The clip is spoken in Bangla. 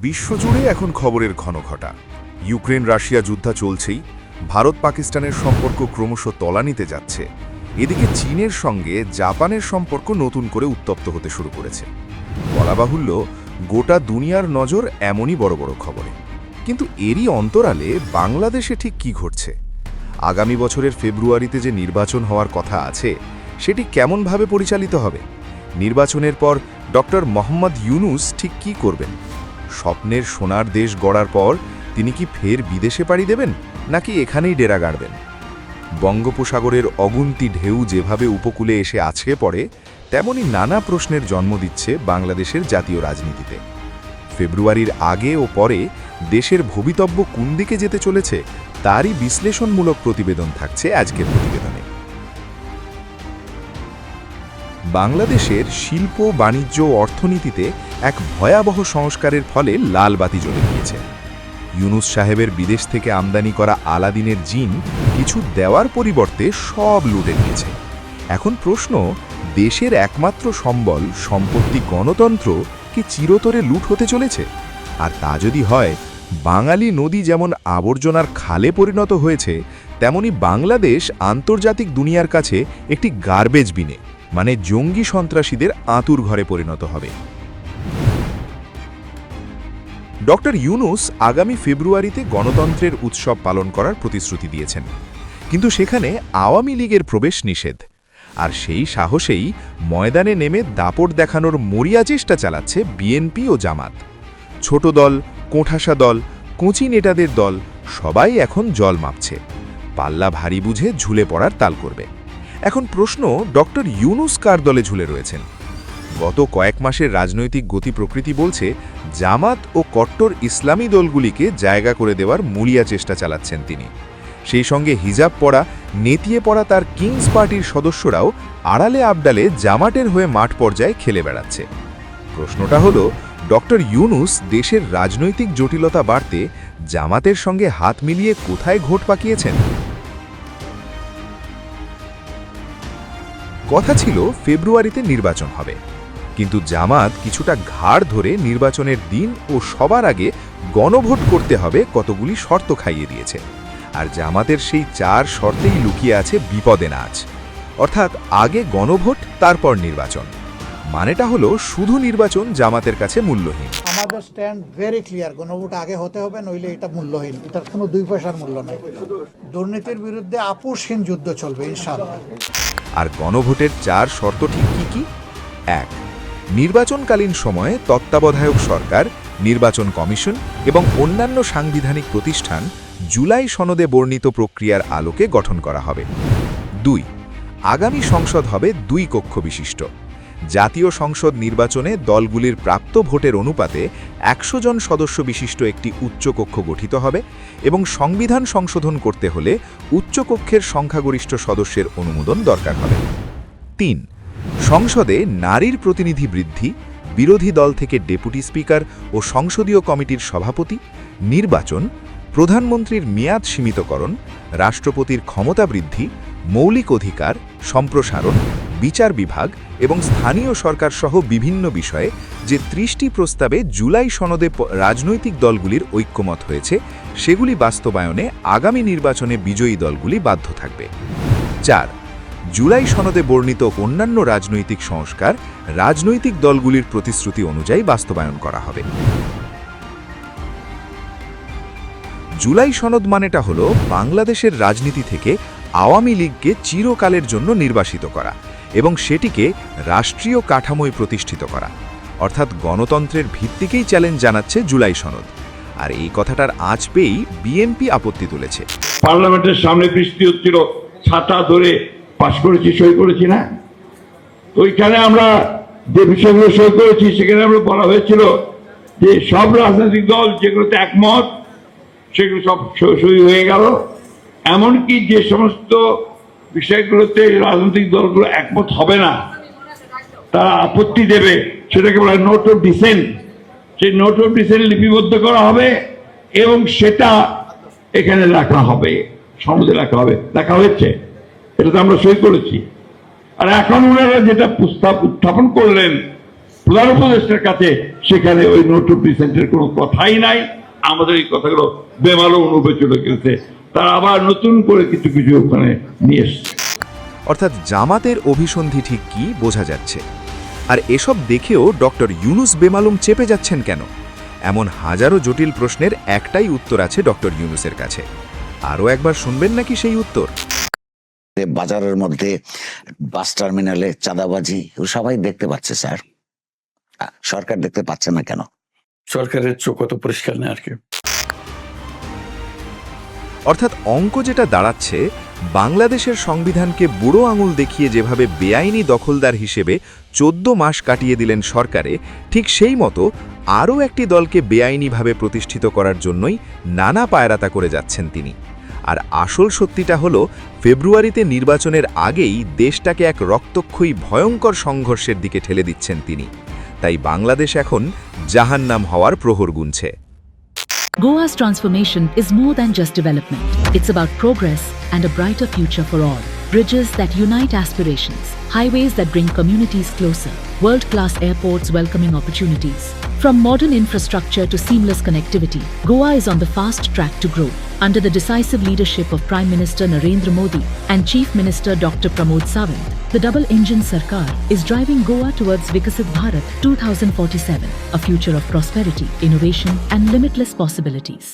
বিশ্বজুড়ে এখন খবরের ঘনঘটা। ইউক্রেন রাশিয়া যুদ্ধ চলছেই, ভারত পাকিস্তানের সম্পর্ক ক্রমশ তলানিতে যাচ্ছে। এদিকে চীনের সঙ্গে জাপানের সম্পর্ক নতুন করে উত্তপ্ত হতে শুরু করেছে। বলা বাহুল্য, গোটা দুনিয়ার নজর এমনই বড় বড় খবরে। কিন্তু এরই অন্তরালে বাংলাদেশে ঠিক কি ঘটছে? আগামী বছরের ফেব্রুয়ারিতে যে নির্বাচন হওয়ার কথা আছে, সেটি কেমনভাবে পরিচালিত হবে? নির্বাচনের পর ডক্টর মোহাম্মদ ইউনূস ঠিক কি করবেন? স্বপ্নের সোনার দেশ গড়ার পর তিনি কি ফের বিদেশে পাড়ি দেবেন, নাকি এখানেই ডেরা গাড়বেন? বঙ্গোপসাগরের অগুন্তি ঢেউ যেভাবে উপকূলে এসে আছড়ে পড়ে, তেমনি নানা প্রশ্নের জন্ম দিচ্ছে বাংলাদেশের জাতীয় রাজনীতিতে। ফেব্রুয়ারির আগে ও পরে দেশের ভবিতব্য কোন দিকে যেতে চলেছে, তারই বিশ্লেষণমূলক প্রতিবেদন থাকছে আজকের প্রতিবেদনে। বাংলাদেশের শিল্প, বাণিজ্য ও অর্থনীতিতে এক ভয়াবহ সংস্কারের ফলে লাল বাতি জ্বলে গিয়েছে। ইউনূস সাহেবের বিদেশ থেকে আমদানি করা আলাদিনের জিন কিছু দেওয়ার পরিবর্তে সব লুটে নিয়েছে। এখন প্রশ্ন, দেশের একমাত্র সম্বল সম্পত্তি গণতন্ত্র কি চিরতরে লুট হতে চলেছে? আর তা যদি হয়, বাঙালি নদী যেমন আবর্জনার খালে পরিণত হয়েছে, তেমনি বাংলাদেশ আন্তর্জাতিক দুনিয়ার কাছে একটি গার্বেজ বিনে, মানে জঙ্গি সন্ত্রাসীদের আঁতুর ঘরে পরিণত হবে। ডক্টর ইউনূস আগামী ফেব্রুয়ারিতে গণতন্ত্রের উৎসব পালন করার প্রতিশ্রুতি দিয়েছেন, কিন্তু সেখানে আওয়ামী লীগের প্রবেশ নিষেধ। আর সেই সাহসেই ময়দানে নেমে দাপট দেখানোর মরিয়া চেষ্টা চালাচ্ছে বিএনপি ও জামাত। ছোট দল, কোণঠাসা দল, কচি নেতাদের দল সবাই এখন জল মাপছে, পাল্লা ভারী বুঝে ঝুলে পড়ার তাল করবে। এখন প্রশ্ন, ডক্টর ইউনূস কার দলে ঝুলে রয়েছেন? গত কয়েক মাসের রাজনৈতিক গতি প্রকৃতি বলছে জামাত ও কট্টর ইসলামী দলগুলিকে জায়গা করে দেওয়ার মরিয়া চেষ্টা চালাচ্ছেন তিনি। সেই সঙ্গে হিজাব পরা, নেতিয়ে পড়া তার কিংস পার্টির সদস্যরাও আড়ালে আবডালে জামাতের হয়ে মাঠ পর্যায়ে খেলে বেড়াচ্ছে। প্রশ্নটা হলো, ডক্টর ইউনূস দেশের রাজনৈতিক জটিলতা বাড়তে জামাতের সঙ্গে হাত মিলিয়ে কোথায় ঘোট পাকিয়েছেন? কথা ছিল ফেব্রুয়ারিতে নির্বাচন হবে, কিন্তু জামাত কিছুটা ঘাড় ধরে নির্বাচনের দিন ও সবার আগে গণভোট করতে হবে কতগুলি শর্ত খাইয়ে দিয়েছে। আর জামাতের সেই 4 শর্তেই লুকিয়ে আছে বিপদে নাচ। অর্থাৎ আগে গণভোট, তারপর নির্বাচন। মানেটা হলো শুধু নির্বাচন জামাতের কাছে মূল্যহীন। আমাদের স্ট্যান্ড ভেরি ক্লিয়ার, গণভোট আগে হতে হবে, নইলে এটা মূল্যহীন, এটার কোনো 2 পয়সার মূল্য নেই। দুর্নীতির বিরুদ্ধে আপোষহীন যুদ্ধ চলবে ইনশাআল্লাহ। আর গণভোটের 4 শর্ত ঠিক কি? 1. নির্বাচনকালীন সময়ে তত্ত্বাবধায়ক সরকার, নির্বাচন কমিশন এবং অন্যান্য সাংবিধানিক প্রতিষ্ঠান জুলাই সনদে বর্ণিত প্রক্রিয়ার আলোকে গঠন করা হবে। 2. আগামী সংসদ হবে 2 কক্ষ বিশিষ্ট। জাতীয় সংসদ নির্বাচনে দলগুলির প্রাপ্ত ভোটের অনুপাতে 100 জন সদস্য বিশিষ্ট একটি উচ্চকক্ষ গঠিত হবে এবং সংবিধান সংশোধন করতে হলে উচ্চকক্ষের সংখ্যাগরিষ্ঠ সদস্যের অনুমোদন দরকার হবে। 3. সংসদে নারীর প্রতিনিধি বৃদ্ধি, বিরোধী দল থেকে ডেপুটি স্পিকার ও সংসদীয় কমিটির সভাপতি, নির্বাচন, প্রধানমন্ত্রীর মেয়াদ সীমিতকরণ, রাষ্ট্রপতির ক্ষমতা বৃদ্ধি, মৌলিক অধিকার সম্প্রসারণ, বিচার বিভাগ এবং স্থানীয় সরকার সহ বিভিন্ন বিষয়ে যে 30টি প্রস্তাবে জুলাই সনদে রাজনৈতিক দলগুলির ঐক্যমত হয়েছে, সেগুলি বাস্তবায়নে আগামী নির্বাচনে বিজয়ী দলগুলি বাধ্য থাকবে। 4. জুলাই সনদে বর্ণিত অন্যান্য রাজনৈতিক সংস্কার রাজনৈতিক দলগুলির প্রতিশ্রুতি অনুযায়ী বাস্তবায়ন করা হবে। জুলাই সনদ মানেটা হলো বাংলাদেশের রাজনীতি থেকে আওয়ামী লীগকে চিরকালের জন্য নির্বাসিত করা এবং সেটিকে রাষ্ট্রীয় কাঠামোয় প্রতিষ্ঠিত করা। অর্থাৎ গণতন্ত্রের ভিত্তিকেই চ্যালেঞ্জ জানাচ্ছে জুলাই সনদ। আর এই কথাটার আঁচ পেয়েই বিএনপি আপত্তি তুলেছে। পার্লামেন্টের সামনে বৃষ্টি হচ্ছিল, ছাতা ধরে পাশ করেছি, সই করেছি না? তো ওইখানে আমরা যে বিষয়গুলো সই করেছি, সেখানে আমরা বলা হয়েছিল যে সব রাজনৈতিক দল যেগুলোতে একমত সেগুলো সব সই হয়ে গেল। এমনকি যে সমস্ত বিষয়গুলোতে রাজনৈতিক দলগুলো একমত হবে না, তারা আপত্তি দেবে, সেটাকে বলা হয় নোট অফ ডিসেন্ট। সেই নোট অফ ডিসেন্ট লিপিবদ্ধ করা হবে এবং সেটা এখানে রাখা হবে, সনদে রাখা হবে। রাখা হয়েছে, এটা তো আমরা সই করেছি। আর এখন ওনারা যেটা প্রস্তাব উত্থাপন করলেন প্রধান উপদেষ্টার কাছে সেখানে ওই নো টু প্রিসেন্টের কোনো কথাই নাই। আমাদের এই কথাগুলো বেমালুম অনুবেচনা করেছে, তারা আবার নতুন করে কিছু কিছু ওখানে নিয়ে এসছে। অর্থাৎ জামাতের অভিসন্ধি ঠিক কি বোঝা যাচ্ছে। আর এসব দেখেও ডক্টর ইউনূস বেমালুম চেপে যাচ্ছেন কেন? এমন হাজারো জটিল প্রশ্নের একটাই উত্তর আছে ডক্টর ইউনূসের কাছে। আরও একবার শুনবেন নাকি সেই উত্তর? বাজারের মধ্যে বাস টার্মিনালে চাঁদাবাজি সবাই দেখতে পাচ্ছে স্যার, সরকার দেখতে পাচ্ছে না কেন? সরকারের চোখ অত পরিষ্কার নেই আর কি। অর্থাৎ অঙ্ক যেটা দাঁড়াচ্ছে, বাংলাদেশের সংবিধানকে বুড়ো আঙুল দেখিয়ে যেভাবে বেআইনি দখলদার হিসেবে 14 মাস কাটিয়ে দিলেন সরকারে, ঠিক সেই মতো আরও একটি দলকে বেআইনিভাবে প্রতিষ্ঠিত করার জন্যই নানা পায়রাতা করে যাচ্ছেন তিনি। আর আসল সত্যিটা হলো, ফেব্রুয়ারিতে নির্বাচনের আগেই দেশটাকে এক রক্তক্ষয়ী ভয়ঙ্কর সংঘর্ষের দিকে ঠেলে দিচ্ছেন তিনি। তাই বাংলাদেশ এখন জাহান্নাম হওয়ার প্রহর গুনছে। Goa's transformation is more than just development. It's about progress and a brighter future for all. Bridges that unite aspirations, highways that bring communities closer, world-class airports welcoming opportunities. From modern infrastructure to seamless connectivity, Goa is on the fast track to grow. Under the decisive leadership of Prime Minister Narendra Modi and Chief Minister Dr. Pramod Sawant, the double-engine Sarkar is driving Goa towards Vikasit Bharat 2047, a future of prosperity, innovation and limitless possibilities.